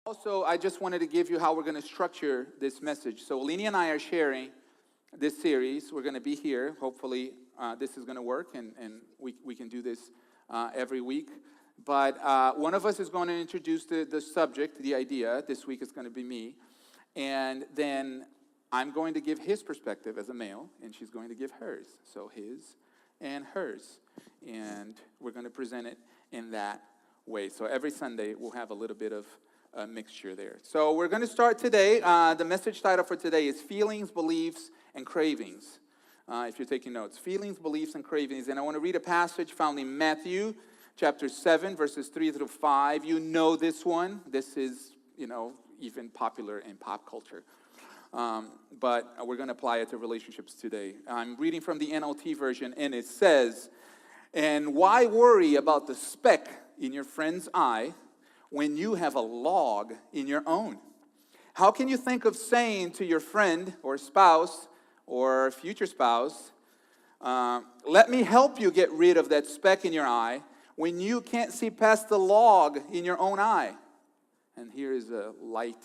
Also, I just wanted to give you how we're going to structure this message. So Alini and I are sharing this series. We're going to be here. Hopefully, this is going to work, and we can do this every week. But one of us is going to introduce the subject, the idea. This week it's going to be me. And then I'm going to give his perspective as a male, and she's going to give hers. So his and hers. And we're going to present it in that way. So every Sunday, we'll have a little bit of a mixture there. So we're going to start today. The message title for today is Feelings, Beliefs, and Cravings. If you're taking notes. Feelings, Beliefs, and Cravings. And I want to read a passage found in Matthew chapter 7, verses 3 through 5. You know this one. This is, even popular in pop culture. But we're going to apply it to relationships today. I'm reading from the NLT version, and it says, "And why worry about the speck in your friend's eye when you have a log in your own? How can you think of saying to your friend or spouse or future spouse, let me help you get rid of that speck in your eye when you can't see past the log in your own eye?" And here is a light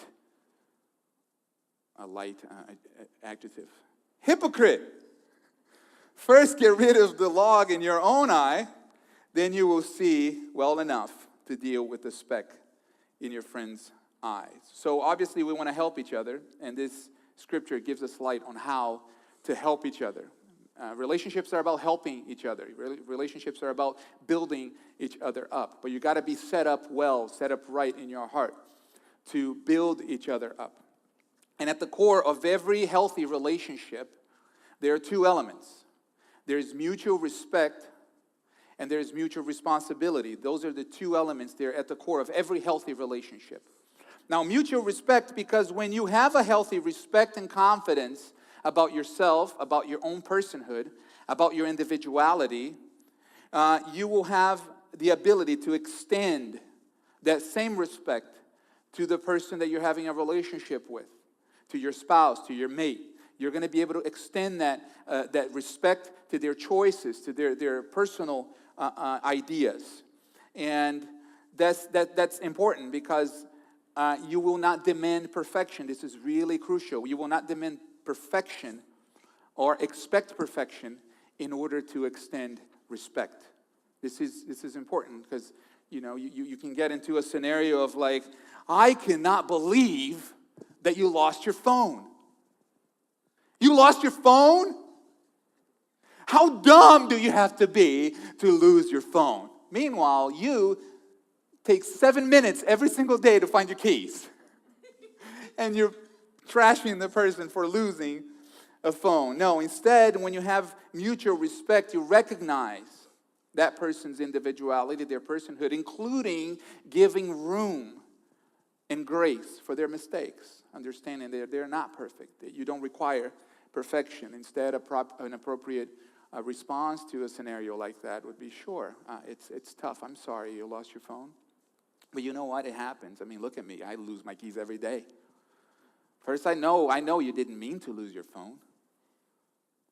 adjective. Hypocrite! First get rid of the log in your own eye, then you will see well enough to deal with the speck in your friend's eyes. So obviously we want to help each other, and this scripture gives us light on how to help each other. Relationships are about helping each other. Relationships are about building each other up. But you got to be set up well, set up right in your heart to build each other up. And at the core of every healthy relationship, there are two elements. There's mutual respect and there's mutual responsibility. Those are the two elements there at the core of every healthy relationship. Now, mutual respect, because when you have a healthy respect and confidence about yourself, about your own personhood, about your individuality, you will have the ability to extend that same respect to the person that you're having a relationship with, to your spouse, to your mate. You're going to be able to extend that respect to their choices, to their personal ideas. And that's important because you will not demand perfection. This is really crucial. You will not demand perfection or expect perfection in order to extend respect. This is important because, you can get into a scenario of like, I cannot believe that you lost your phone. You lost your phone? How dumb do you have to be to lose your phone? Meanwhile, you take 7 minutes every single day to find your keys. And you're trashing the person for losing a phone. No, instead, when you have mutual respect, you recognize that person's individuality, their personhood, including giving room and grace for their mistakes, understanding that they're not perfect, that you don't require perfection. Instead, an appropriate response to a scenario like that would be, sure, it's tough. I'm sorry you lost your phone. But you know what? It happens. I mean, look at me. I lose my keys every day. First, I know you didn't mean to lose your phone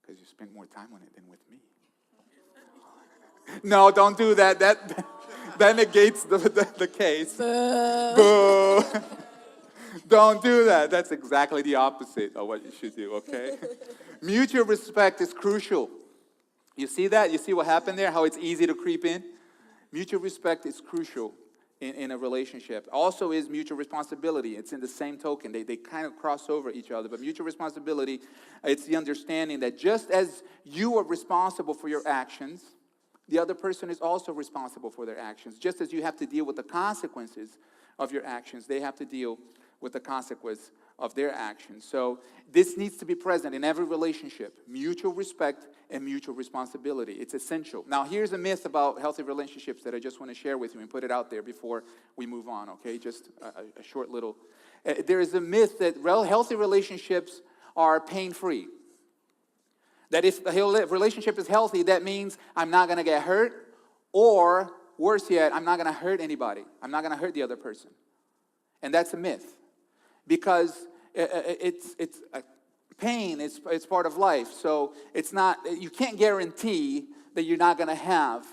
because you spent more time on it than with me. No, don't do that. That negates the case. Boo. Don't do that. That's exactly the opposite of what you should do, okay? Mutual respect is crucial. You see that? You see what happened there? How it's easy to creep in? Mutual respect is crucial in a relationship. Also is mutual responsibility. It's in the same token. They kind of cross over each other. But mutual responsibility, it's the understanding that just as you are responsible for your actions, the other person is also responsible for their actions. Just as you have to deal with the consequences of your actions, they have to deal with the consequence of their actions. So this needs to be present in every relationship. Mutual respect and mutual responsibility. It's essential. Now, here's a myth about healthy relationships that I just want to share with you and put it out there before we move on, okay? Just a short little. There is a myth that healthy relationships are pain-free. That if the relationship is healthy, that means I'm not going to get hurt, or worse yet, I'm not going to hurt anybody. I'm not going to hurt the other person. And that's a myth. Because it's pain, it's part of life. So it's not, you can't guarantee that you're not going to have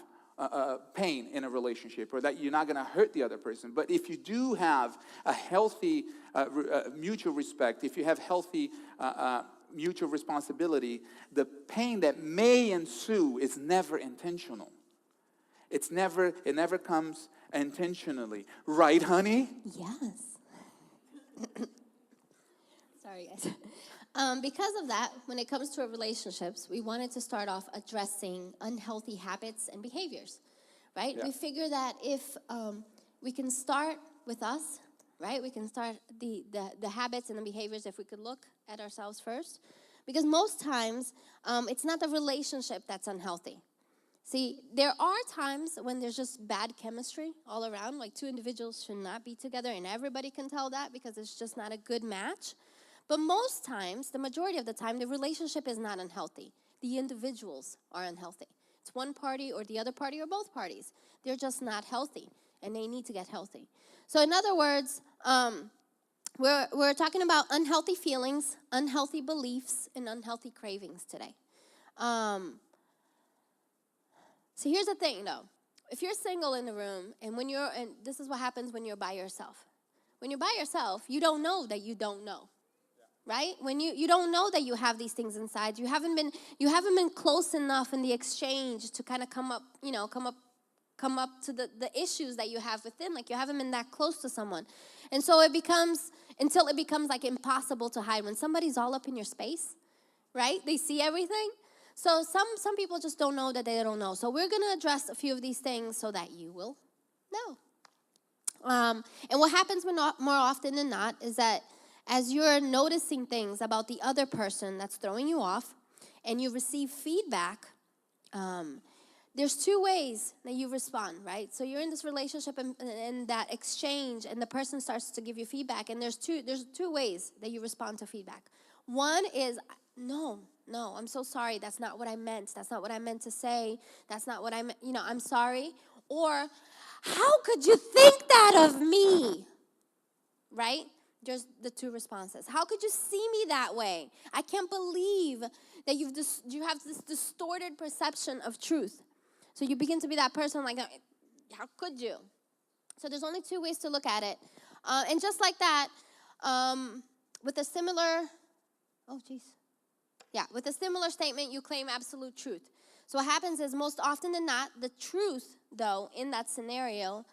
pain in a relationship, or that you're not going to hurt the other person. But if you do have a healthy mutual respect, if you have healthy mutual responsibility, the pain that may ensue is never intentional. It never comes intentionally. Right, honey? Yes. Sorry, guys. Because of that, when it comes to our relationships, we wanted to start off addressing unhealthy habits and behaviors, right? Yeah. We figure that if we can start with us, right? We can start the habits and the behaviors if we could look at ourselves first. Because most times, it's not the relationship that's unhealthy. See, there are times when there's just bad chemistry all around, like two individuals should not be together, and everybody can tell that because it's just not a good match. But most times, the majority of the time, the relationship is not unhealthy. The individuals are unhealthy. It's one party or the other party or both parties. They're just not healthy, and they need to get healthy. So in other words, we're talking about unhealthy feelings, unhealthy beliefs, and unhealthy cravings today. So here's the thing, though. If you're single in the room, and this is what happens when you're by yourself. When you're by yourself, you don't know that you don't know, right? When you don't know that you have these things inside. You haven't been close enough in the exchange to kind of come up to the issues that you have within. Like you haven't been that close to someone, and so until it becomes like impossible to hide. When somebody's all up in your space, right? They see everything. So some people just don't know that they don't know. So we're going to address a few of these things so that you will know. And what happens more often than not is that as you're noticing things about the other person that's throwing you off and you receive feedback, there's two ways that you respond, right? So you're in this relationship and that exchange, and the person starts to give you feedback, and there's two ways that you respond to feedback. One is, no, I'm so sorry. That's not what I meant. That's not what I meant to say. That's not what I'm sorry. Or, how could you think that of me? Right? There's the two responses. How could you see me that way? I can't believe that you have this distorted perception of truth. So you begin to be that person like, how could you? So there's only two ways to look at it. And just like that, with a similar statement, you claim absolute truth. So what happens is most often than not, the truth, though, in that scenario,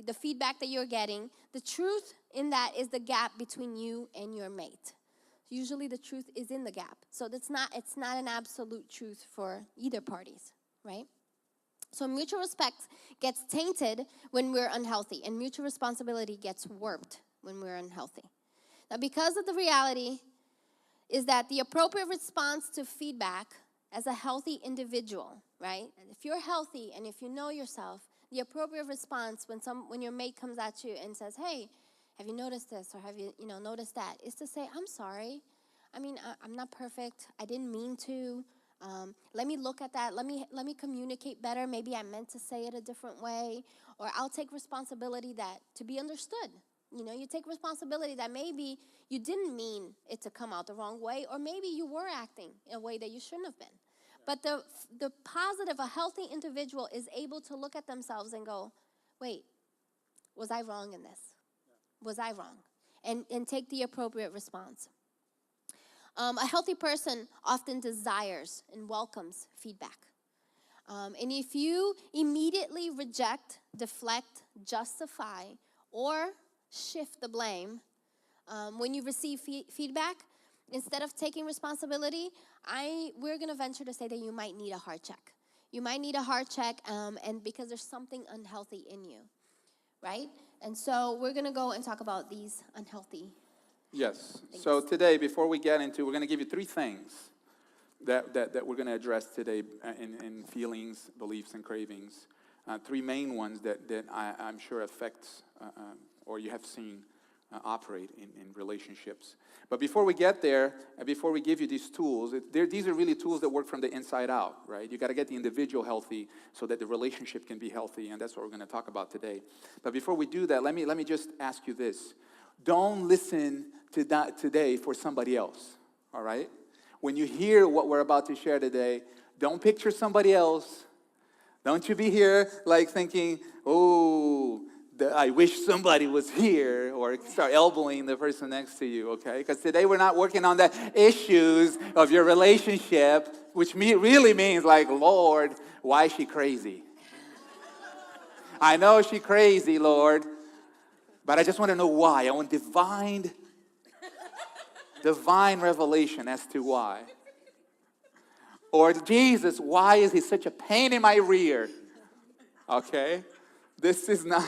the feedback that you're getting, the truth in that is the gap between you and your mate. Usually the truth is in the gap. So it's not an absolute truth for either parties, right? So mutual respect gets tainted when we're unhealthy, and mutual responsibility gets warped when we're unhealthy. Now, because of the reality is that the appropriate response to feedback as a healthy individual, right? And if you're healthy and if you know yourself, the appropriate response when your mate comes at you and says, "Hey, have you noticed this, or have you noticed that?" is to say, "I'm sorry. I mean, I'm not perfect. I didn't mean to. Let me look at that. Let me communicate better. Maybe I meant to say it a different way, or I'll take responsibility to be understood." You take responsibility that maybe you didn't mean it to come out the wrong way, or maybe you were acting in a way that you shouldn't have been. But the positive, a healthy individual is able to look at themselves and go, wait, was I wrong in this? Was I wrong? And take the appropriate response. A healthy person often desires and welcomes feedback. And if you immediately reject, deflect, justify, or shift the blame when you receive feedback, instead of taking responsibility, we're going to venture to say that you might need a heart check. You might need a heart check, and because there's something unhealthy in you, right? And so we're going to go and talk about these unhealthy Yes. things. So today, before we get into, we're going to give you three things that we're going to address today in feelings, beliefs, and cravings. Three main ones that I'm sure affects or you have seen operate in relationships. But before we get there, before we give you these tools, these are really tools that work from the inside out, right? You got to get the individual healthy so that the relationship can be healthy, and that's what we're going to talk about today. But before we do that, let me just ask you this. Don't listen to that today for somebody else, all right? When you hear what we're about to share today, don't picture somebody else. Don't you be here like thinking, oh, I wish somebody was here, or start elbowing the person next to you, okay? Because today we're not working on the issues of your relationship, which really means like, Lord, why is she crazy? I know she's crazy, Lord, but I just want to know why. I want divine revelation as to why. Or Jesus, why is he such a pain in my rear? Okay? This is not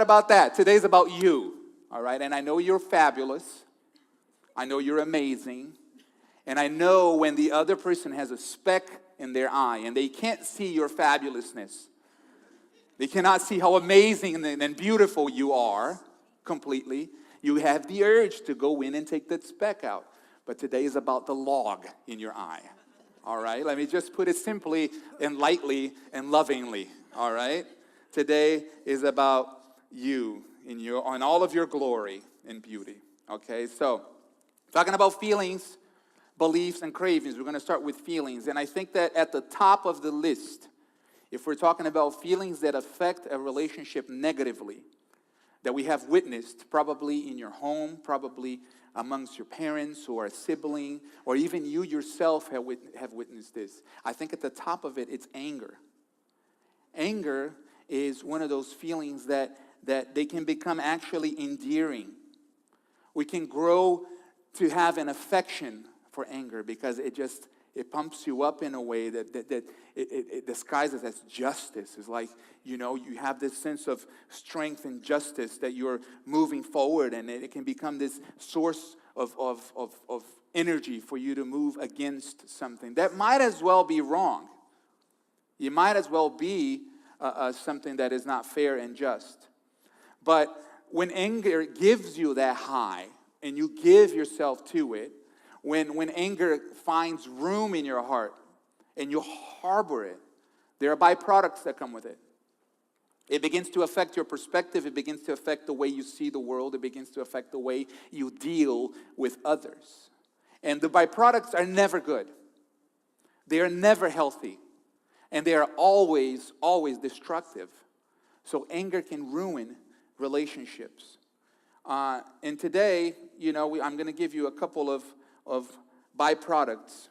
about that. Today's about you. All right? And I know you're fabulous. I know you're amazing. And I know when the other person has a speck in their eye and they can't see your fabulousness. They cannot see how amazing and beautiful you are completely. You have the urge to go in and take that speck out. But today is about the log in your eye. All right? Let me just put it simply and lightly and lovingly. All right? Today is about you in all of your glory and beauty. Okay? So, talking about feelings, beliefs, and cravings. We're going to start with feelings. And I think that at the top of the list, if we're talking about feelings that affect a relationship negatively, that we have witnessed, probably in your home, probably amongst your parents or a sibling, or even you yourself have witnessed this. I think at the top of it, it's anger. Anger is one of those feelings that they can become actually endearing. We can grow to have an affection for anger because it pumps you up in a way that it disguises as justice. It's like, you have this sense of strength and justice that you're moving forward, and it can become this source of energy for you to move against something. That might as well be wrong. You might as well be something that is not fair and just. But when anger gives you that high, and you give yourself to it, when anger finds room in your heart and you harbor it, there are byproducts that come with it. It begins to affect your perspective. It begins to affect the way you see the world. It begins to affect the way you deal with others. And the byproducts are never good. They are never healthy. And they are always, always destructive. So anger can ruin relationships. And today, I'm going to give you a couple of byproducts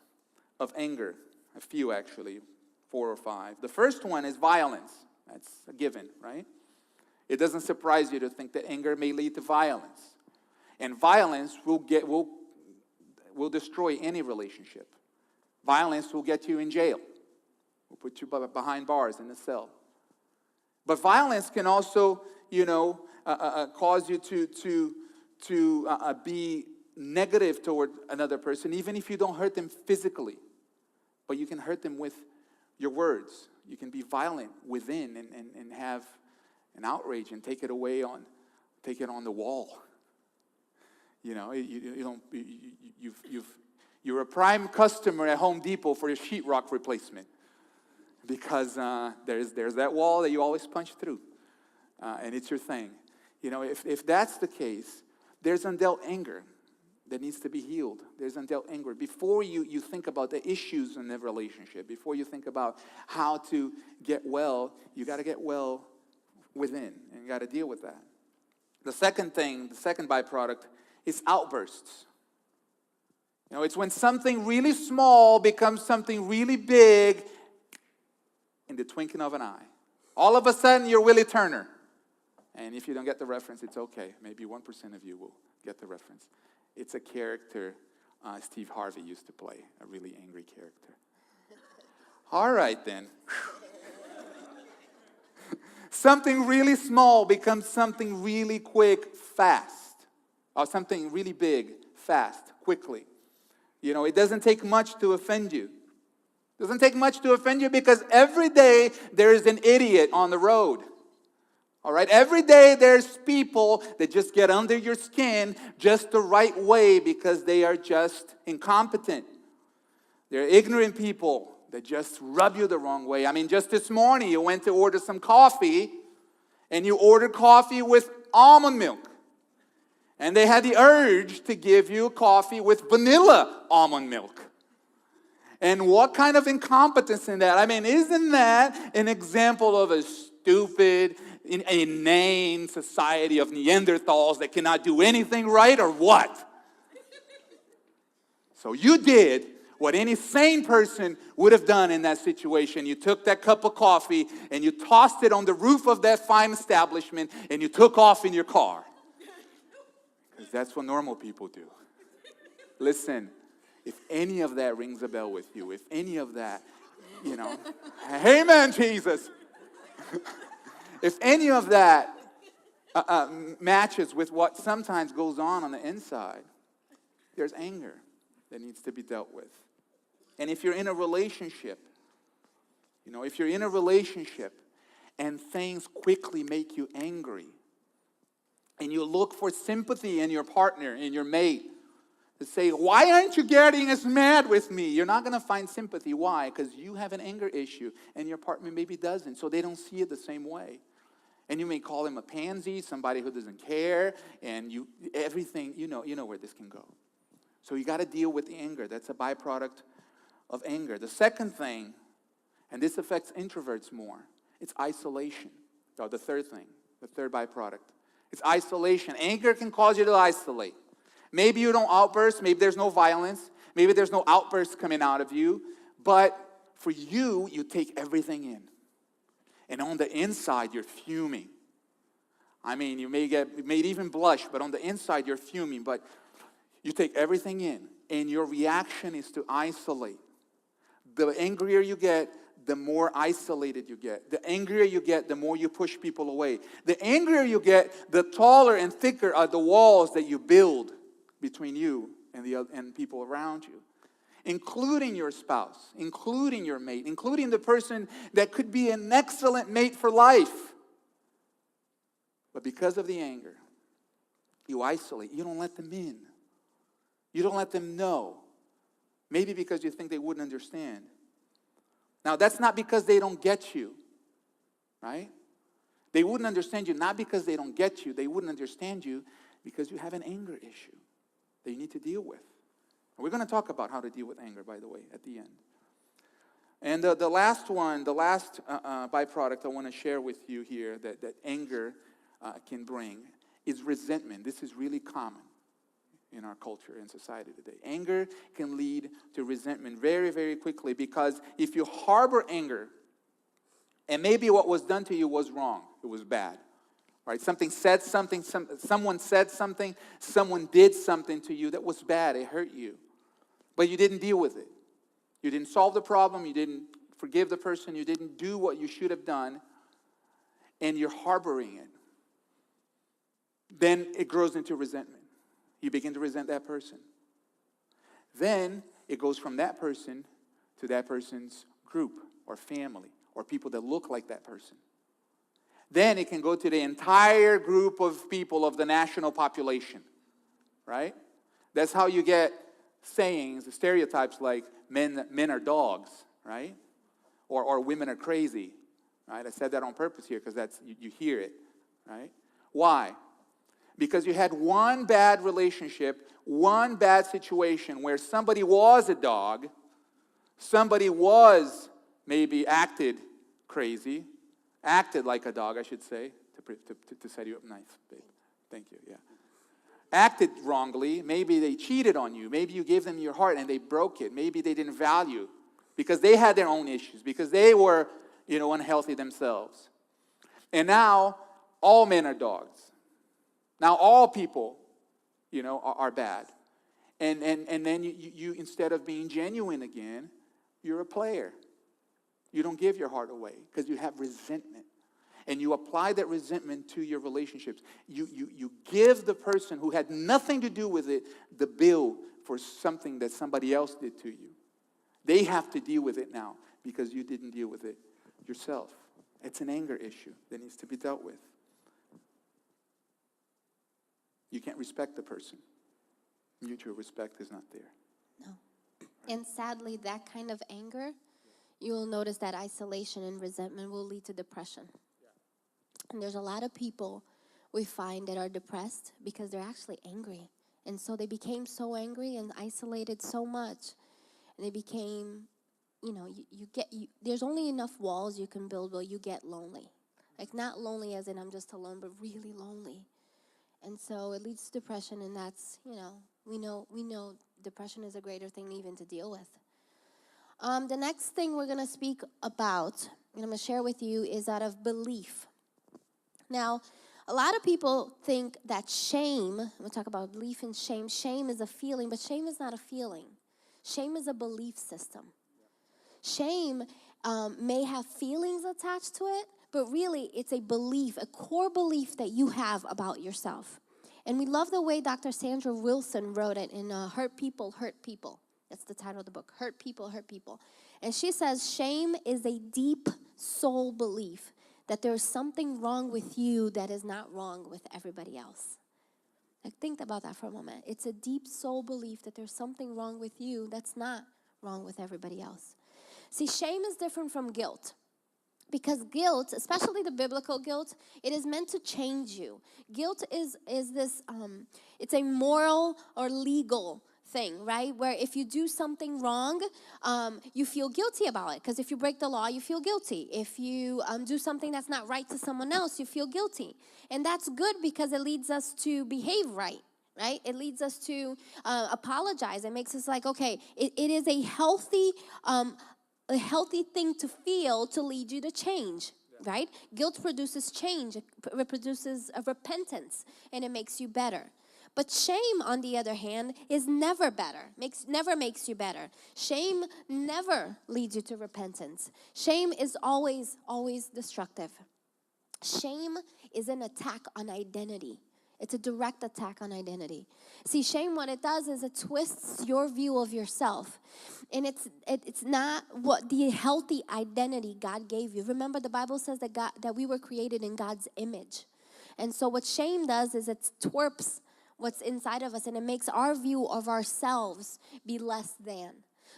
of anger. A few, actually, 4 or 5. The first one is violence. That's a given, right? It doesn't surprise you to think that anger may lead to violence. And violence will destroy any relationship. Violence will get you in jail. Will put you behind bars in a cell. But violence can also, cause you to be negative toward another person, even if you don't hurt them physically. But you can hurt them with your words. You can be violent within and have an outrage and take it on the wall. You're a prime customer at Home Depot for your sheetrock replacement because there's that wall that you always punch through, and it's your thing. If that's the case, there's undealt anger that needs to be healed. There's undealt anger. Before you think about the issues in the relationship, before you think about how to get well, you got to get well within, and you got to deal with that. The second byproduct is outbursts. It's when something really small becomes something really big in the twinkling of an eye. All of a sudden, you're Willie Turner. And if you don't get the reference, it's okay. Maybe 1% of you will get the reference. It's a character Steve Harvey used to play, a really angry character. All right, then. Something really small becomes something really quick, fast. Or something really big, fast, quickly. It doesn't take much to offend you. It doesn't take much to offend you because every day there is an idiot on the road. All right, every day there's people that just get under your skin just the right way because they are just incompetent. They're ignorant people that just rub you the wrong way. I mean, just this morning you went to order some coffee and you ordered coffee with almond milk. And they had the urge to give you coffee with vanilla almond milk. And what kind of incompetence in that? I mean, isn't that an example of a stupid, inane society of Neanderthals that cannot do anything right, or what? So you did what any sane person would have done in that situation. You took that cup of coffee and you tossed it on the roof of that fine establishment and you took off in your car. Because that's what normal people do. Listen, if any of that rings a bell with you, if any of that, amen, Jesus. If any of that matches with what sometimes goes on the inside, there's anger that needs to be dealt with. And if you're in a relationship, if you're in a relationship and things quickly make you angry, and you look for sympathy in your partner, in your mate, to say, why aren't you getting as mad with me? You're not going to find sympathy. Why? Because you have an anger issue, and your partner maybe doesn't, so they don't see it the same way. And you may call him a pansy, somebody who doesn't care, and everything, you know where this can go. So you got to deal with the anger. That's a byproduct of anger. The second thing, and this affects introverts more, it's isolation. Or the third thing, the third byproduct. It's isolation. Anger can cause you to isolate. Maybe you don't outburst. Maybe there's no violence. Maybe there's no outbursts coming out of you. But for you, you take everything in. And on the inside, you're fuming. I mean, you may even blush, but on the inside, you're fuming. But you take everything in, and your reaction is to isolate. The angrier you get, the more isolated you get. The angrier you get, the more you push people away. The angrier you get, the taller and thicker are the walls that you build between you and people around you, including your spouse, including your mate, including the person that could be an excellent mate for life. But because of the anger, you isolate. You don't let them in. You don't let them know. Maybe because you think they wouldn't understand. Now, that's not because they don't get you, right? They wouldn't understand you not because they don't get you. They wouldn't understand you because you have an anger issue that you need to deal with. And we're going to talk about how to deal with anger, by the way, at the end. And the last byproduct I want to share with you here that anger can bring is resentment. This is really common in our culture and society today. Anger can lead to resentment very, very quickly, because if you harbor anger, and maybe what was done to you was wrong, it was bad, right? Someone said something, someone did something to you that was bad, it hurt you, but you didn't deal with it. You didn't solve the problem, you didn't forgive the person, you didn't do what you should have done, and you're harboring it. Then it grows into resentment. You begin to resent that person. Then it goes from that person to that person's group or family or people that look like that person. Then it can go to the entire group of people of the national population, right? That's how you get sayings, stereotypes like men are dogs, right? Or women are crazy, right? I said that on purpose here because you hear it, right? Why? Because you had one bad relationship, one bad situation where somebody was a dog, somebody was maybe acted crazy, acted like a dog, I should say, to set you up nice, babe. Thank you, yeah. Acted wrongly, maybe they cheated on you, maybe you gave them your heart and they broke it, maybe they didn't value because they had their own issues, because they were, unhealthy themselves. And now, all men are dogs. Now, all people, are bad. And then you instead of being genuine again, you're a player. You don't give your heart away because you have resentment. And you apply that resentment to your relationships. You give the person who had nothing to do with it the bill for something that somebody else did to you. They have to deal with it now because you didn't deal with it yourself. It's an anger issue that needs to be dealt with. You can't respect the person. Mutual respect is not there. No. And sadly, that kind of anger, you will notice that isolation and resentment will lead to depression. And there's a lot of people we find that are depressed because they're actually angry. And so they became so angry and isolated so much. And it became, there's only enough walls you can build, but you get lonely. Like, not lonely as in I'm just alone, but really lonely. And so it leads to depression, and that's, we know depression is a greater thing even to deal with. The next thing we're going to speak about, and I'm going to share with you, is out of belief. Now, a lot of people think that shame, we'll talk about belief and shame. Shame is a feeling, but shame is not a feeling. Shame is a belief system. Shame may have feelings attached to it, but really it's a belief, a core belief that you have about yourself. And we love the way Dr. Sandra Wilson wrote it in Hurt People, Hurt People. That's the title of the book, Hurt People, Hurt People. And she says, shame is a deep soul belief that there's something wrong with you that is not wrong with everybody else. Like, think about that for a moment. It's a deep soul belief that there's something wrong with you that's not wrong with everybody else. See, shame is different from guilt. Because guilt, especially the biblical guilt, it is meant to change you. Guilt is this, it's a moral or legal thing, right? Where if you do something wrong, you feel guilty about it. Because if you break the law, you feel guilty. If you do something that's not right to someone else, you feel guilty. And that's good because it leads us to behave right. Right? It leads us to apologize. It makes us like, okay, it is a healthy thing to feel to lead you to change, right? Guilt produces change. It produces a repentance, and it makes you better. But shame, on the other hand, is never better. Never makes you better. Shame never leads you to repentance. Shame is always, always destructive. Shame is an attack on identity. It's a direct attack on identity. See, shame, what it does is it twists your view of yourself. And it's not what the healthy identity God gave you. Remember, the Bible says that we were created in God's image. And so what shame does is it twerps what's inside of us, and it makes our view of ourselves be less than.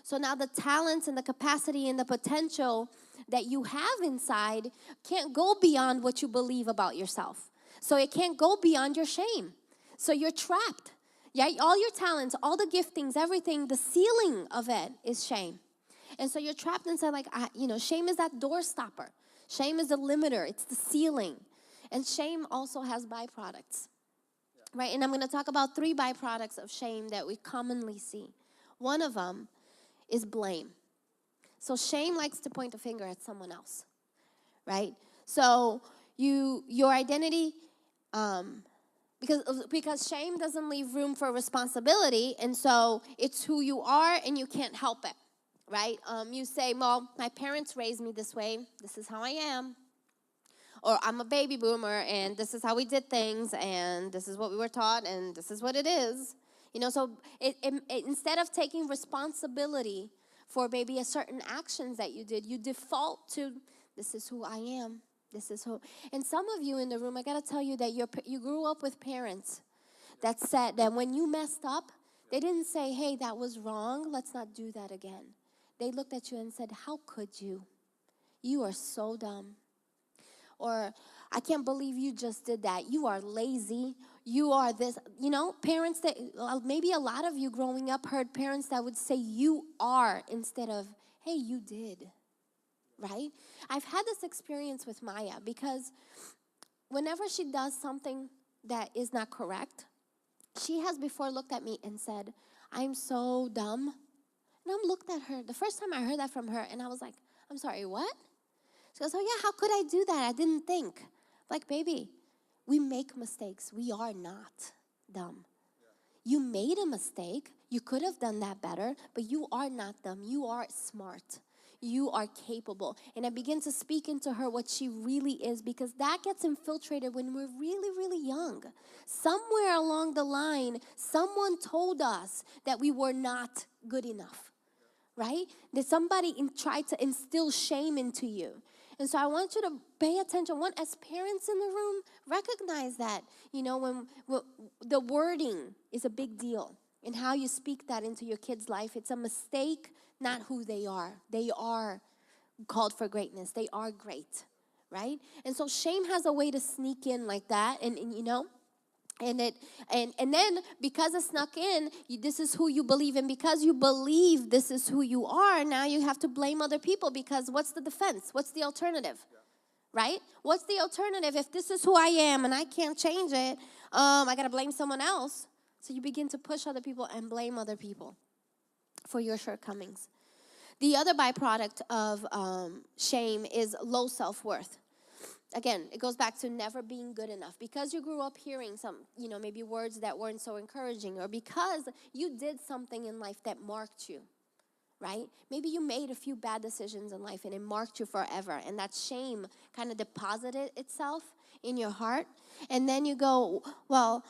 So now the talents and the capacity and the potential that you have inside can't go beyond what you believe about yourself. So it can't go beyond your shame. So you're trapped. Yeah, all your talents, all the giftings, everything, the ceiling of it is shame. And so you're trapped inside like, shame is that door stopper. Shame is the limiter. It's the ceiling. And shame also has byproducts. Right? And I'm going to talk about 3 byproducts of shame that we commonly see. One of them is blame. So shame likes to point a finger at someone else. Right? So your identity, because shame doesn't leave room for responsibility, and so it's who you are and you can't help it, right? You say, well, my parents raised me this way, this is how I am, or I'm a baby boomer and this is how we did things and this is what we were taught and this is what it is. So it instead of taking responsibility for maybe a certain actions that you did, you default to, this is who I am. This is who, and some of you in the room, I got to tell you that you grew up with parents that said that when you messed up, they didn't say, hey, that was wrong, let's not do that again. They looked at you and said, how could you? You are so dumb. Or, I can't believe you just did that. You are lazy. You are this. Parents that, maybe a lot of you growing up heard parents that would say you are instead of, hey, you did. Right? I've had this experience with Maya because whenever she does something that is not correct, she has before looked at me and said, I'm so dumb. And I looked at her. The first time I heard that from her, and I was like, I'm sorry, what? She goes, oh yeah, how could I do that? I didn't think. Like, baby, we make mistakes. We are not dumb. Yeah. You made a mistake. You could have done that better, but you are not dumb. You are smart. You are capable. And I begin to speak into her what she really is, because that gets infiltrated when we're really, really young. Somewhere along the line, someone told us that we were not good enough, right? That somebody tried to instill shame into you. And so I want you to pay attention. One, as parents in the room, recognize that, when the wording is a big deal. And how you speak that into your kid's life. It's a mistake, not who they are. They are called for greatness. They are great, right? And so shame has a way to sneak in like that. And And then because it snuck in, this is who you believe, and because you believe this is who you are, now you have to blame other people, because what's the defense? What's the alternative? Right? What's the alternative? If this is who I am and I can't change it, I got to blame someone else. So you begin to push other people and blame other people for your shortcomings. The other byproduct of shame is low self-worth. Again, it goes back to never being good enough. Because you grew up hearing some, maybe words that weren't so encouraging, or because you did something in life that marked you, right? Maybe you made a few bad decisions in life and it marked you forever, and that shame kind of deposited itself in your heart. And then you go, well,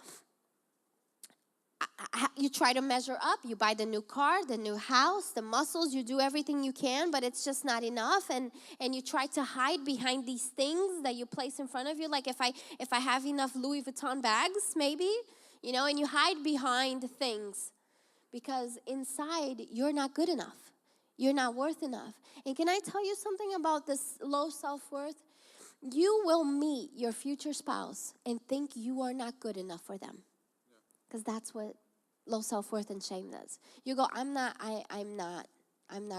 you try to measure up. You buy the new car, the new house, the muscles. You do everything you can, but it's just not enough. And you try to hide behind these things that you place in front of you. Like if I have enough Louis Vuitton bags, maybe, and you hide behind things because inside you're not good enough. You're not worth enough. And can I tell you something about this low self-worth? You will meet your future spouse and think you are not good enough for them. Because that's what low self-worth and shame does. You go, I'm not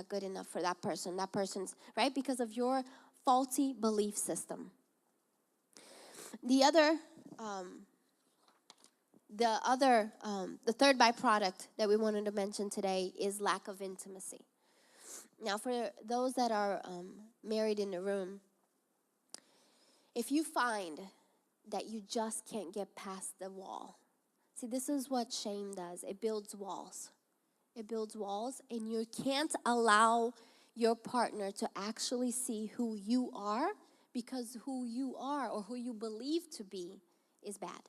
good enough for that person. That person's, right? Because of your faulty belief system. The third byproduct that we wanted to mention today is lack of intimacy. Now, for those that are married in the room, if you find that you just can't get past the wall, see, this is what shame does. It builds walls. It builds walls, and you can't allow your partner to actually see who you are, because who you are or who you believe to be is bad,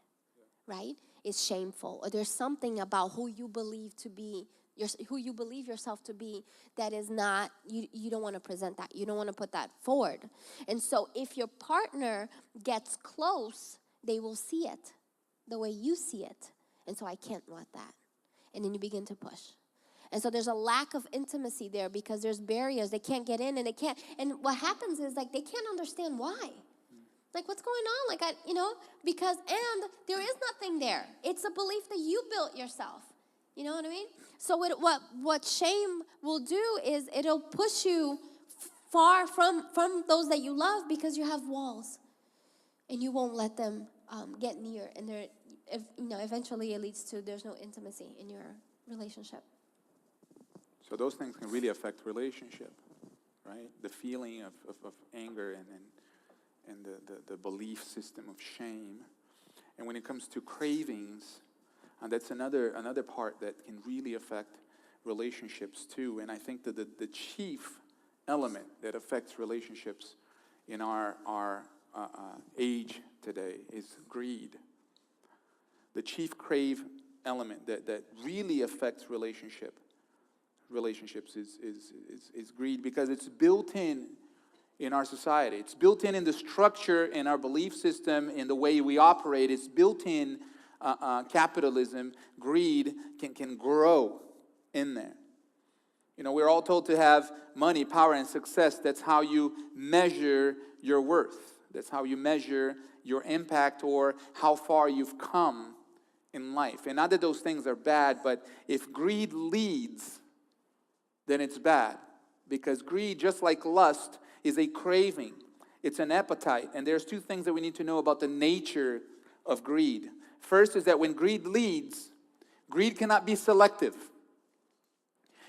right? It's shameful. Or there's something about who you believe to be, who you believe yourself to be, that is not, you don't want to present that. You don't want to put that forward. And so if your partner gets close, they will see it the way you see it. And so I can't want that. And then you begin to push. And so there's a lack of intimacy there because there's barriers. They can't get in, and they can't. And what happens is, like, they can't understand why. Like, what's going on? Like, because, and there is nothing there. It's a belief that you built yourself. You know what I mean? So what shame will do is it'll push you far from those that you love, because you have walls. And you won't let them get near. And eventually it leads to there's no intimacy in your relationship. So those things can really affect relationship, right? The feeling of anger and the belief system of shame. And when it comes to cravings, that's another part that can really affect relationships too. And I think that the chief element that affects relationships in our age today is greed. The chief crave element that really affects relationships is greed, because it's built in our society. It's built in the structure, in our belief system, in the way we operate. It's built in capitalism. Greed can grow in there. We're all told to have money, power, and success. That's how you measure your worth. That's how you measure your impact or how far you've come in life. And not that those things are bad, but if greed leads, then it's bad. Because greed, just like lust, is a craving. It's an appetite. And there's two things that we need to know about the nature of greed. First is that when greed leads, greed cannot be selective.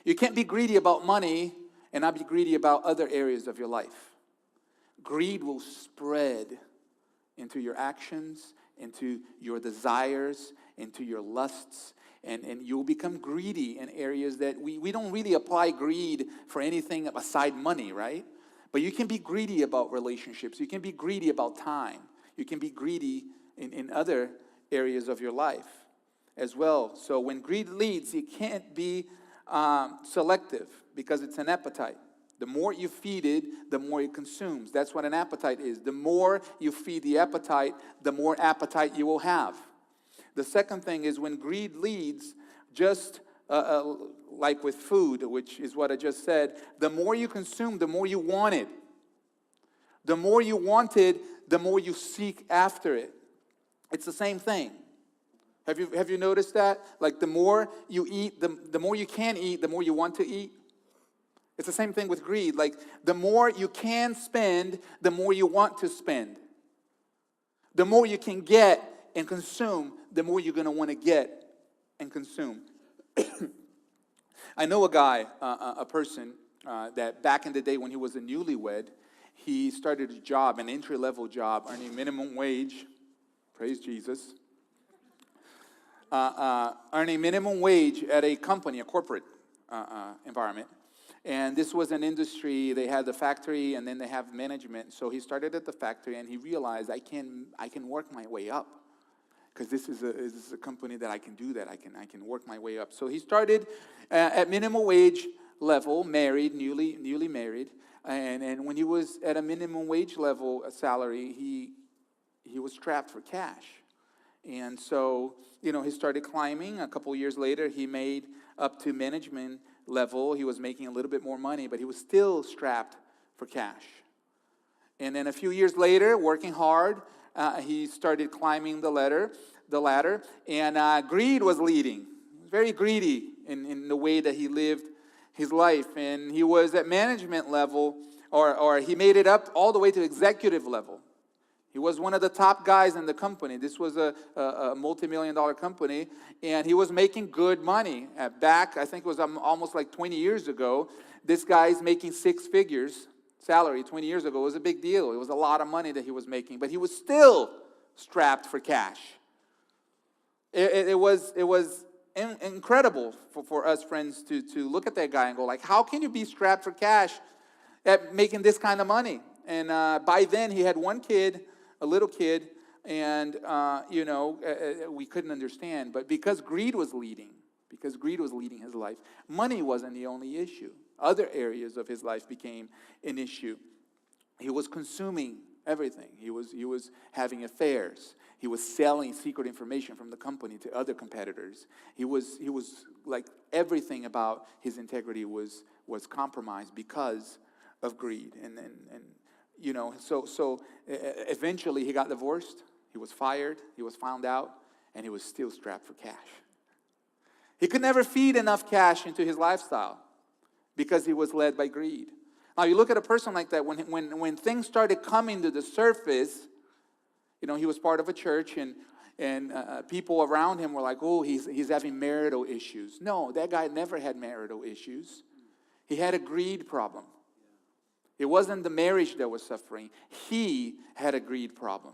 You can't be greedy about money and not be greedy about other areas of your life. Greed will spread into your actions, into your desires, into your lusts, and you'll become greedy in areas that we don't really apply greed for anything aside money, right? But you can be greedy about relationships. You can be greedy about time. You can be greedy in other areas of your life as well. So when greed leads, it can't be selective, because it's an appetite. The more you feed it, the more it consumes. That's what an appetite is. The more you feed the appetite, the more appetite you will have. The second thing is when greed leads, just like with food, which is what I just said, the more you consume, the more you want it. The more you want it, the more you seek after it. It's the same thing. Have you noticed that? Like the more you eat, the more you can eat, the more you want to eat. It's the same thing with greed. Like the more you can spend, the more you want to spend. The more you can get and consume, the more you're going to want to get and consume. I know a guy, a person, that back in the day when he was a newlywed, he started a job, an entry-level job, earning minimum wage. Praise Jesus. Earning minimum wage at a company, a corporate environment. And this was an industry, they had the factory and then they have management. So he started at the factory and he realized I can work my way up. Because this is a company that I can do that. I can work my way up. So he started at minimum wage level, married, newly married. And when he was at a minimum wage level salary, he was strapped for cash. And so, he started climbing. A couple years later, he made up to management level. He was making a little bit more money, but he was still strapped for cash. And then a few years later, working hard, he started climbing the ladder, and greed was leading. He was very greedy in the way that he lived his life. And he was at management level, or he made it up all the way to executive level. He was one of the top guys in the company. This was a multi-million-dollar company, and he was making good money. Back, I think it was almost like 20 years ago, this guy's making six figures salary 20 years ago. It was a big deal. It was a lot of money that he was making, but he was still strapped for cash. It was incredible for us friends to look at that guy and go like, how can you be strapped for cash at making this kind of money? And by then he had one kid, a little kid, and we couldn't understand. But because greed was leading his life, money wasn't the only issue. Other areas of his life became an issue. He was consuming everything. He was having affairs. He was selling secret information from the company to other competitors. He was like everything about his integrity was compromised because of greed. And so eventually he got divorced. He was fired. He was found out, and he was still strapped for cash. He could never feed enough cash into his lifestyle because he was led by greed. Now you look at a person like that, when things started coming to the surface, he was part of a church, and people around him were like, oh, he's having marital issues. No, that guy never had marital issues. He had a greed problem. It wasn't the marriage that was suffering. He had a greed problem.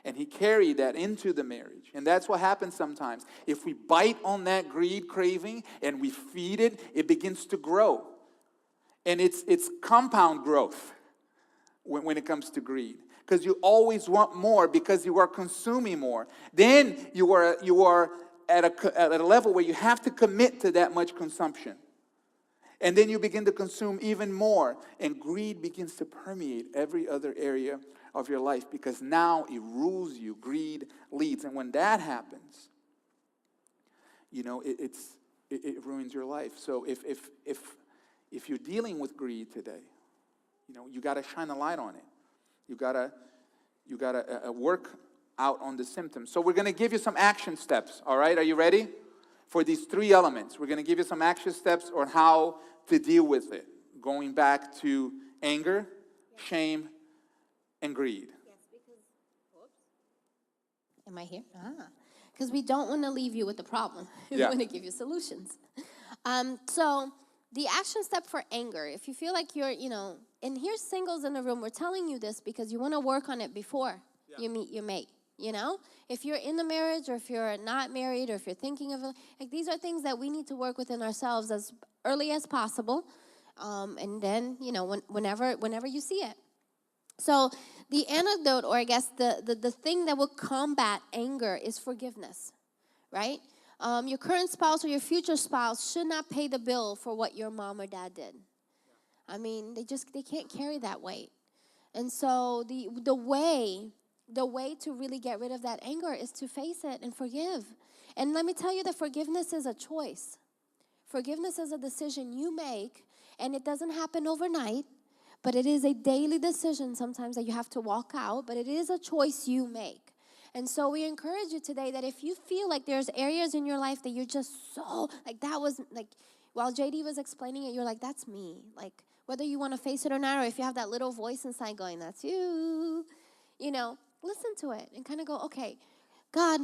And he carried that into the marriage. And that's what happens sometimes. If we bite on that greed craving and we feed it, it begins to grow. And it's compound growth when it comes to greed. Because you always want more because you are consuming more. Then you are at a level where you have to commit to that much consumption. And then you begin to consume even more. And greed begins to permeate every other area of your life because now it rules you. Greed leads. And when that happens, it ruins your life. So if you're dealing with greed today, you got to shine a light on it. You got to work out on the symptoms. So we're going to give you some action steps, all right? Are you ready? For these three elements, we're going to give you some action steps on how to deal with it. Going back to anger, shame, and greed. Yes, because, am I here? Because we don't want to leave you with the problem. We want to give you solutions. So the action step for anger, if you feel like you're, and here's singles in the room, we're telling you this because you want to work on it before you meet your mate. If you're in the marriage or if you're not married or if you're thinking of like these are things that we need to work within ourselves as early as possible, and then whenever you see it. So the antidote, or I guess the thing that will combat anger is forgiveness, right? Your current spouse or your future spouse should not pay the bill for what your mom or dad did. I mean, they can't carry that weight. And so the way to really get rid of that anger is to face it and forgive. And let me tell you that forgiveness is a choice. Forgiveness is a decision you make, and it doesn't happen overnight, but it is a daily decision sometimes that you have to walk out, but it is a choice you make. And so we encourage you today that if you feel like there's areas in your life that you're just so, like that was, like, while JD was explaining it, you're like, that's me. Like, whether you want to face it or not, or if you have that little voice inside going, that's you, listen to it and kind of go, okay, God,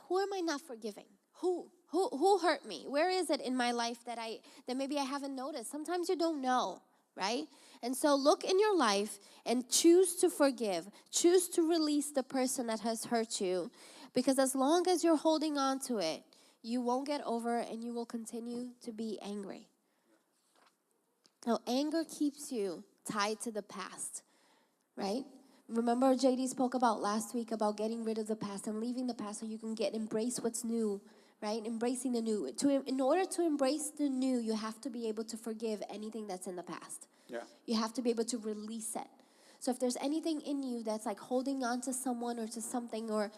who am I not forgiving? Who hurt me? Where is it in my life that maybe I haven't noticed? Sometimes you don't know, right? And so look in your life and choose to forgive. Choose to release the person that has hurt you. Because as long as you're holding on to it, you won't get over it and you will continue to be angry. Now, anger keeps you tied to the past, right? Remember JD spoke about last week about getting rid of the past and leaving the past so you can embrace what's new, right? Embracing the new. In order to embrace the new, you have to be able to forgive anything that's in the past. Yeah. You have to be able to release it. So if there's anything in you that's like holding on to someone or to something, or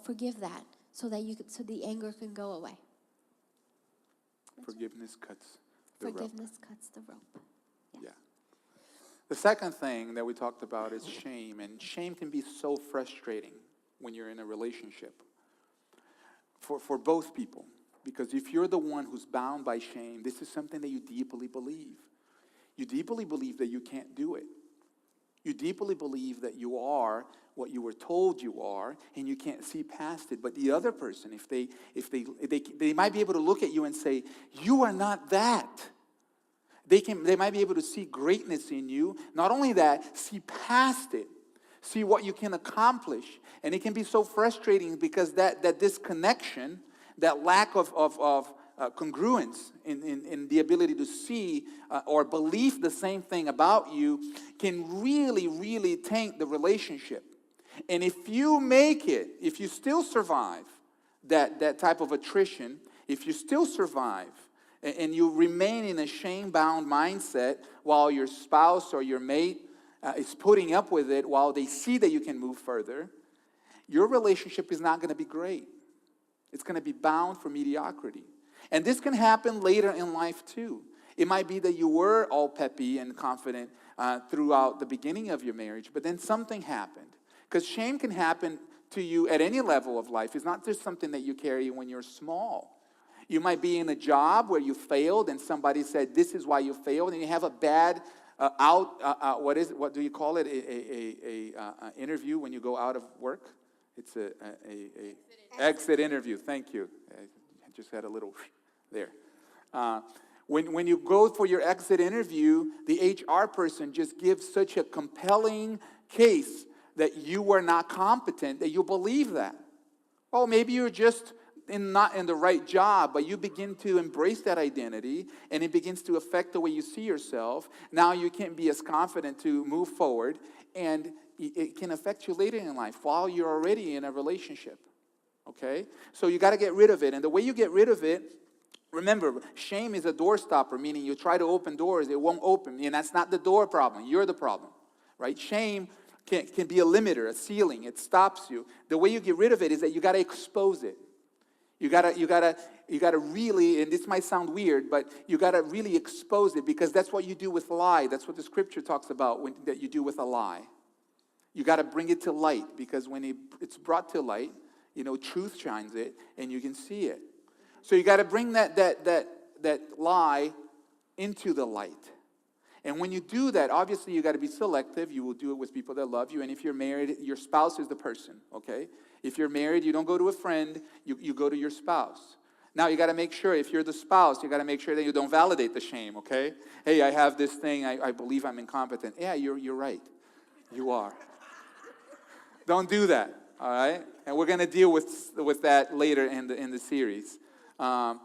forgive that so that so the anger can go away. Forgiveness cuts the rope. Forgiveness cuts the rope. Yeah. The second thing that we talked about is shame. And shame can be so frustrating when you're in a relationship for both people. Because if you're the one who's bound by shame, this is something that you deeply believe. You deeply believe that you can't do it. You deeply believe that you are what you were told you are, and you can't see past it. But the other person, if they might be able to look at you and say, you are not that. They might be able to see greatness in you. Not only that, see past it. See what you can accomplish. And it can be so frustrating because that disconnection, that lack of congruence in the ability to see or believe the same thing about you can really, really taint the relationship. And if you make it, if you still survive that type of attrition, if you still survive and you remain in a shame-bound mindset while your spouse or your mate is putting up with it while they see that you can move further, your relationship is not going to be great. It's going to be bound for mediocrity. And this can happen later in life too. It might be that you were all peppy and confident throughout the beginning of your marriage, but then something happened. Because shame can happen to you at any level of life. It's not just something that you carry when you're small. You might be in a job where you failed and somebody said, this is why you failed, and you have a bad what do you call it? A interview when you go out of work? It's a exit interview. Thank you. I just had a little there. When you go for your exit interview, the HR person just gives such a compelling case that you were not competent, that you believe that. Oh, maybe you're just not in the right job, but you begin to embrace that identity, and it begins to affect the way you see yourself. Now you can't be as confident to move forward, and it can affect you later in life while you're already in a relationship. Okay? So you got to get rid of it. And the way you get rid of it, remember, shame is a door stopper, meaning you try to open doors, it won't open. And that's not the door problem. You're the problem. Right? Shame can be a limiter, a ceiling. It stops you. The way you get rid of it is that you got to expose it. You gotta really, and this might sound weird, but you gotta really expose it, because that's what you do with lie. That's what the scripture talks about that you do with a lie. You gotta bring it to light, because when it's brought to light, truth shines it, and you can see it. So you gotta bring that lie into the light. And when you do that, obviously you got to be selective. You will do it with people that love you. And if you're married, your spouse is the person, okay? If you're married, you don't go to a friend, you go to your spouse. Now you got to make sure, if you're the spouse, you got to make sure that you don't validate the shame, okay? Hey, I have this thing, I believe I'm incompetent. Yeah, you're right. You are. Don't do that, all right? And we're going to deal with that later in the series. How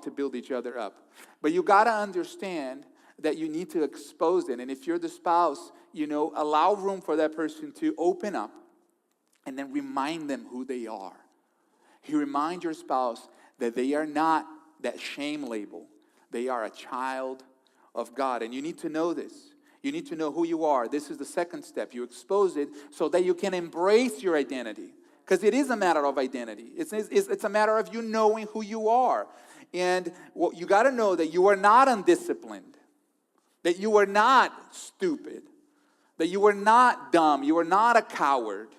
to build each other up. But you got to understand that you need to expose it. And if you're the spouse, allow room for that person to open up and then remind them who they are. You remind your spouse that they are not that shame label. They are a child of God. And you need to know this. You need to know who you are. This is the second step. You expose it so that you can embrace your identity. Because it is a matter of identity. It's a matter of you knowing who you are. And you got to know that you are not undisciplined. That you are not stupid. That you are not dumb. You are not a coward.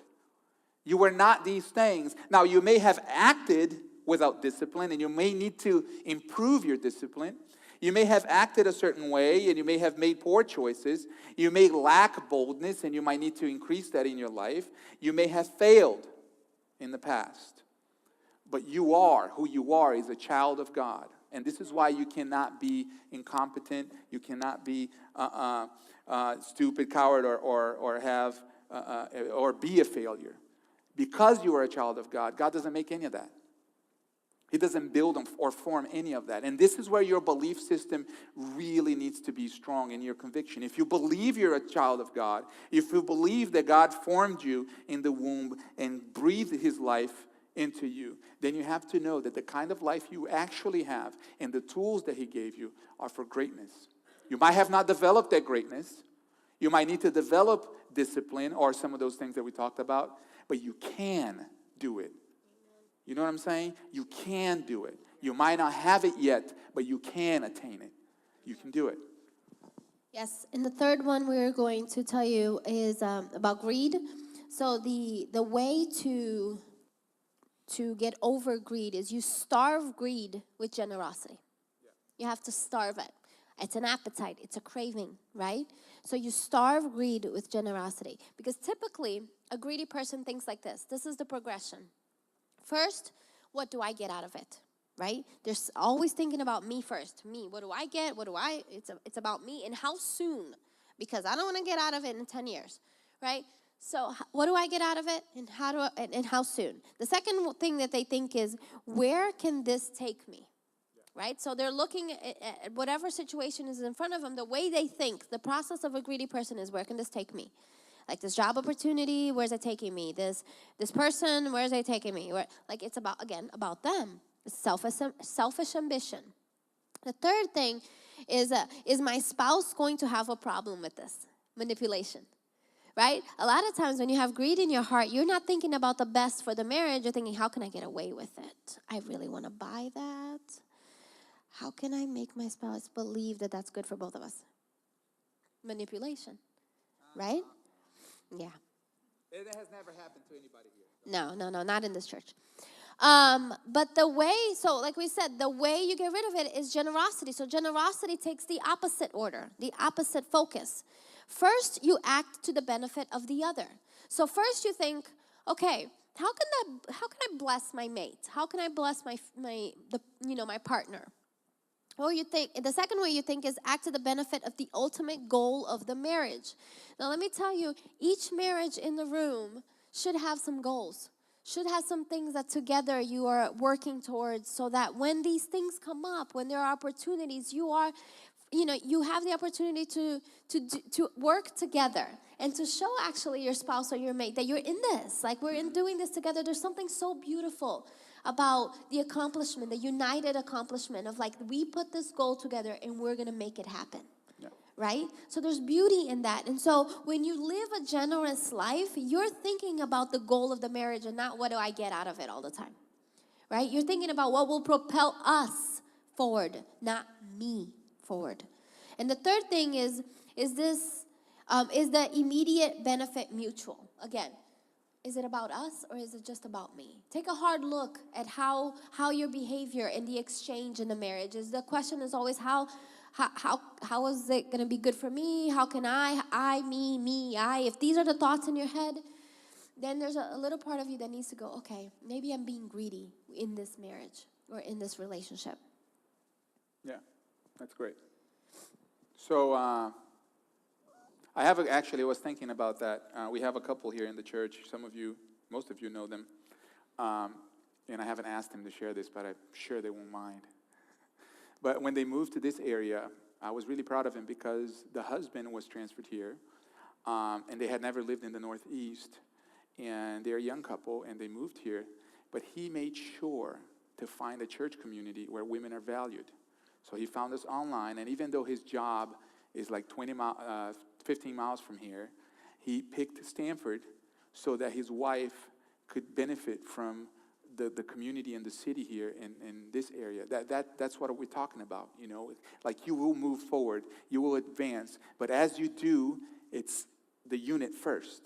You were not these things. Now, you may have acted without discipline, and you may need to improve your discipline. You may have acted a certain way, and you may have made poor choices. You may lack boldness, and you might need to increase that in your life. You may have failed in the past. But you are who you are is a child of God. And this is why you cannot be incompetent. You cannot be stupid, coward, or have or be a failure. Because you are a child of God, God doesn't make any of that. He doesn't build or form any of that. And this is where your belief system really needs to be strong in your conviction. If you believe you're a child of God, if you believe that God formed you in the womb and breathed his life into you, then you have to know that the kind of life you actually have and the tools that he gave you are for greatness. You might have not developed that greatness. You might need to develop discipline or some of those things that we talked about, but you can do it. You know what I'm saying? You can do it. You might not have it yet, but you can attain it. You can do it. Yes, and the third one we're going to tell you is about greed. So the way to get over greed is you starve greed with generosity. You have to starve it. It's an appetite. It's a craving, right? So you starve greed with generosity. Because typically, a greedy person thinks like this. This is the progression. First, what do I get out of it, right? They're always thinking about me first. Me, what do I get? It's about me and how soon, because I don't want to get out of it in 10 years, right? So what do I get out of it and how soon? The second thing that they think is, where can this take me, right? So they're looking at whatever situation is in front of them. The way they think, the process of a greedy person is, where can this take me? Like this job opportunity, where's it taking me? This person, where's it taking me? Like it's about them. It's selfish ambition. The third thing is my spouse going to have a problem with this? Manipulation, right? A lot of times when you have greed in your heart, you're not thinking about the best for the marriage. You're thinking, how can I get away with it? I really want to buy that. How can I make my spouse believe that that's good for both of us? Manipulation, right? Yeah. It has never happened to anybody here. No, not in this church. But the way, so like we said, the way you get rid of it is generosity. So generosity takes the opposite order, the opposite focus. First, you act to the benefit of the other. So first you think, okay, how can I bless my mate? How can I bless my partner? Or you think, the second way you think is act to the benefit of the ultimate goal of the marriage. Now let me tell you, each marriage in the room should have some goals, should have some things that together you are working towards, so that when these things come up, when there are opportunities, you have the opportunity to work together and to show actually your spouse or your mate that you're in this. Like, we're doing this together. There's something so beautiful about the accomplishment, the united accomplishment of, like, we put this goal together and we're going to make it happen. Yeah. Right? So there's beauty in that. And so when you live a generous life, you're thinking about the goal of the marriage and not what do I get out of it all the time. Right? You're thinking about what will propel us forward, not me forward. And the third thing is the immediate benefit mutual. Again, is it about us or is it just about me? Take a hard look at how your behavior in the exchange in the marriage is. The question is always how is it going to be good for me? How can I, me, I? If these are the thoughts in your head, then there's a little part of you that needs to go, okay, maybe I'm being greedy in this marriage or in this relationship. Yeah, that's great. So I was thinking about that. We have a couple here in the church. Most of you know them. And I haven't asked them to share this, but I'm sure they won't mind. But when they moved to this area, I was really proud of him because the husband was transferred here. And they had never lived in the Northeast. And they're a young couple, and they moved here. But he made sure to find a church community where women are valued. So he found us online, and even though his job is like 15 miles from here, he picked Stanford so that his wife could benefit from the community and the city here in this area. That's what we're talking about, you know. Like, you will move forward, you will advance, but as you do, it's the unit first.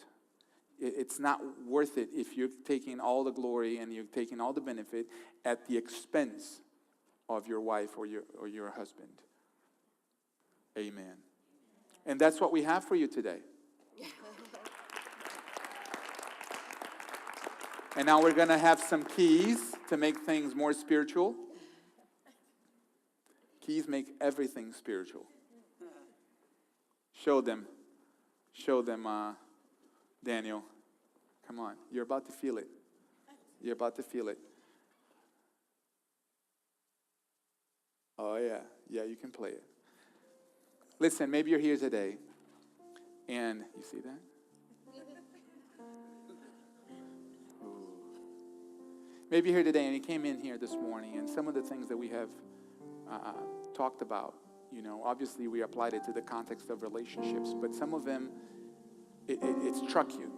it's not worth it if you're taking all the glory and you're taking all the benefit at the expense of your wife or your husband. Amen. And that's what we have for you today. And now we're going to have some keys to make things more spiritual. Keys make everything spiritual. Show them, Daniel. Come on, you're about to feel it. You're about to feel it. Oh, yeah. Yeah, you can play it. Listen, maybe you're here today, and you see that? Ooh. Maybe you're here today, and you came in here this morning, and some of the things that we have talked about, obviously we applied it to the context of relationships, but some of them, it struck you.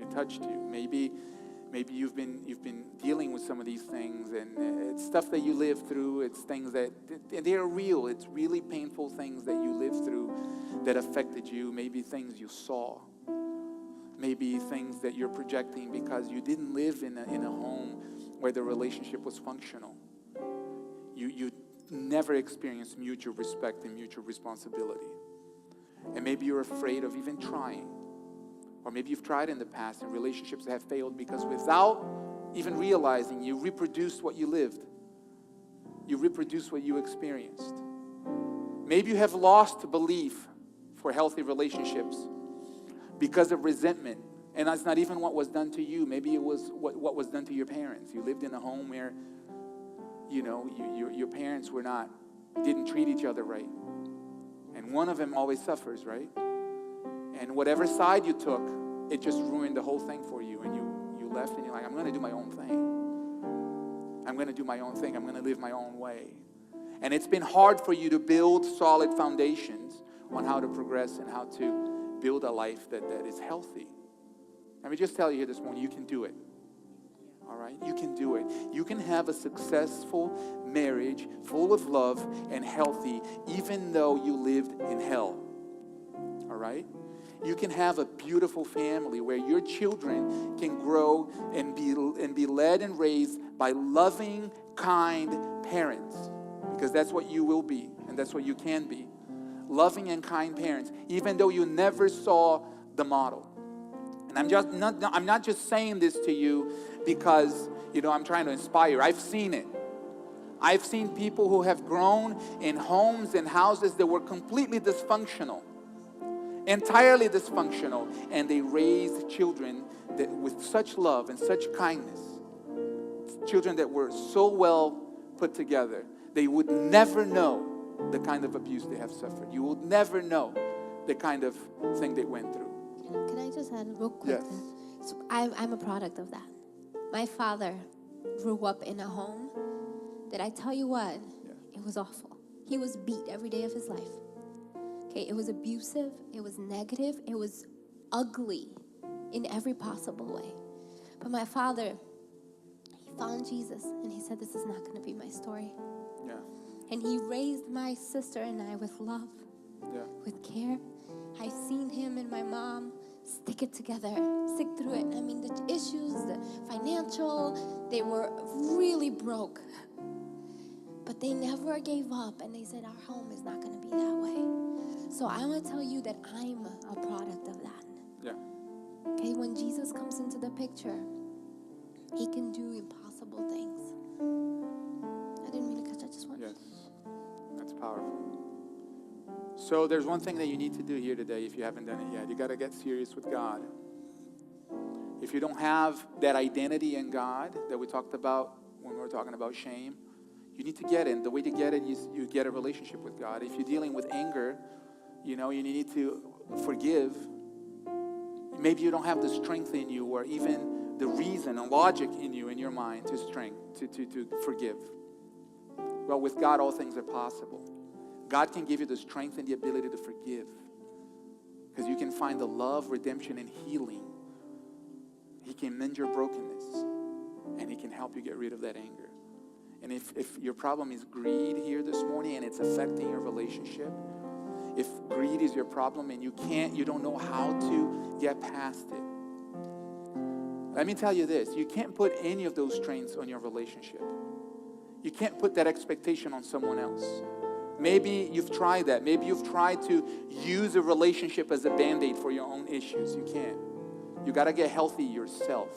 It touched you. Maybe you've been dealing with some of these things, and it's stuff that you live through. It's things that they're real. It's really painful things that you lived through that affected you. Maybe things you saw. Maybe things that you're projecting because you didn't live in a home where the relationship was functional. You never experienced mutual respect and mutual responsibility. And maybe you're afraid of even trying. Or maybe you've tried in the past and relationships have failed because without even realizing, you reproduced what you lived. You reproduced what you experienced. Maybe you have lost belief for healthy relationships because of resentment. And that's not even what was done to you. Maybe it was what was done to your parents. You lived in a home where, your parents didn't treat each other right. And one of them always suffers, right? And whatever side you took, it just ruined the whole thing for you. And you left and you're like, I'm going to do my own thing. I'm going to do my own thing. I'm going to live my own way. And it's been hard for you to build solid foundations on how to progress and how to build a life that is healthy. Let me just tell you here this morning, you can do it. All right? You can do it. You can have a successful marriage full of love and healthy, even though you lived in hell. All right? You can have a beautiful family where your children can grow and be led and raised by loving, kind parents. Because that's what you will be, and that's what you can be. Loving and kind parents, even though you never saw the model. And I'm not just saying this to you because, I'm trying to inspire. I've seen it. I've seen people who have grown in homes and houses that were completely dysfunctional. Entirely dysfunctional, and they raised children that with such love and such kindness, children that were so well put together, they would never know the kind of abuse they have suffered. You will never know the kind of thing they went through. Can I just add real quick? Yes. So I'm a product of that. My father grew up in a home that I tell you what, It was awful. He was beat every day of his life. Okay, it was abusive, it was negative, it was ugly in every possible way. But my father, he found Jesus and he said, this is not going to be my story. Yeah. And he raised my sister and I with love, with care. I've seen him and my mom stick it together, stick through it. I mean, the issues, the financial, they were really broke. But they never gave up and they said, our home is not going to be that way. So I want to tell you that I'm a product of that. Yeah. Okay, when Jesus comes into the picture, he can do impossible things. I didn't mean to catch, I just want Yes, that's powerful. So there's one thing that you need to do here today if you haven't done it yet. You got to get serious with God. If you don't have that identity in God that we talked about when we were talking about shame, you need to get it. The way to get it is you get a relationship with God. If you're dealing with anger, you need to forgive. Maybe you don't have the strength in you or even the reason and logic in you, in your mind, to forgive. Well, with God, all things are possible. God can give you the strength and the ability to forgive. Because you can find the love, redemption, and healing. He can mend your brokenness. And he can help you get rid of that anger. And if your problem is greed here this morning and it's affecting your relationship, if greed is your problem and you don't know how to get past it, Let me tell you this. You can't put any of those strains on your relationship. You can't put that expectation on someone else. Maybe you've tried that. Maybe you've tried to use a relationship as a Band-Aid for your own issues. You can't. You got to get healthy yourself.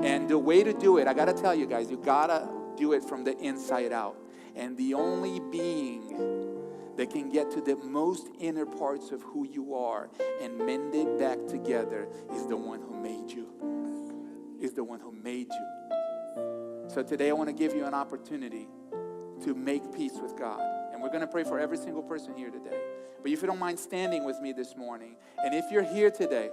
And the way to do it, I got to tell you guys, you got to do it from the inside out. And the only being that can get to the most inner parts of who you are and mend it back together is the one who made you. Is the one who made you. So today I want to give you an opportunity to make peace with God. And we're going to pray for every single person here today. But if you don't mind standing with me this morning, and if you're here today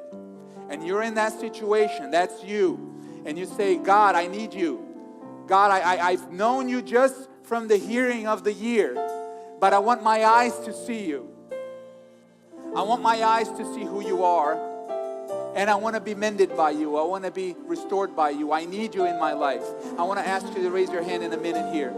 and you're in that situation, that's you, and you say, God, I need you. God, I've known you just from the hearing of the year, but I want my eyes to see you. I want my eyes to see who you are, and I want to be mended by you. I want to be restored by you. I need you in my life. I want to ask you to raise your hand in a minute here.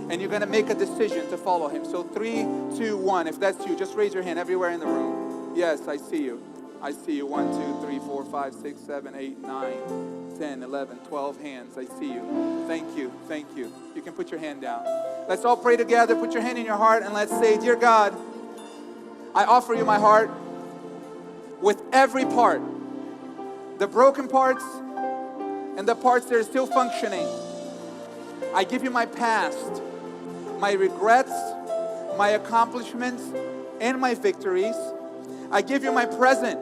And you're going to make a decision to follow him. So 3, 2, 1. If that's you, just raise your hand everywhere in the room. Yes, I see you. I see you. 1, 2, 3, 4, 5, 6, 7, 8, 9, 10, 11, 12 hands. I see you. Thank you. Thank you. You can put your hand down. Let's all pray together. Put your hand in your heart and let's say, Dear God, I offer you my heart with every part. The broken parts and the parts that are still functioning. I give you my past, my regrets, my accomplishments, and my victories. I give you my present,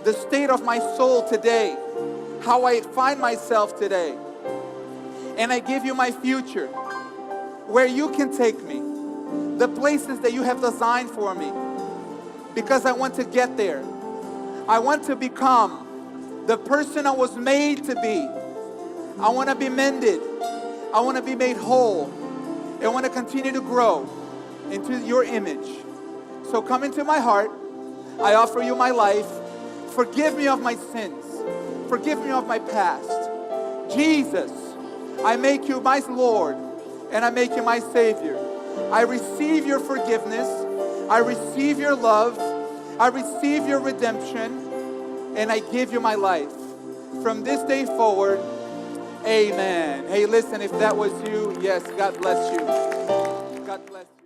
the state of my soul today, how I find myself today. And I give you my future, where you can take me, the places that you have designed for me, because I want to get there. I want to become the person I was made to be. I want to be mended. I want to be made whole. I want to continue to grow into your image. So come into my heart. I offer you my life. Forgive me of my sins. Forgive me of my past. Jesus, I make you my Lord and I make you my Savior. I receive your forgiveness. I receive your love. I receive your redemption. And I give you my life. From this day forward, amen. Hey, listen, if that was you, yes, God bless you. God bless you.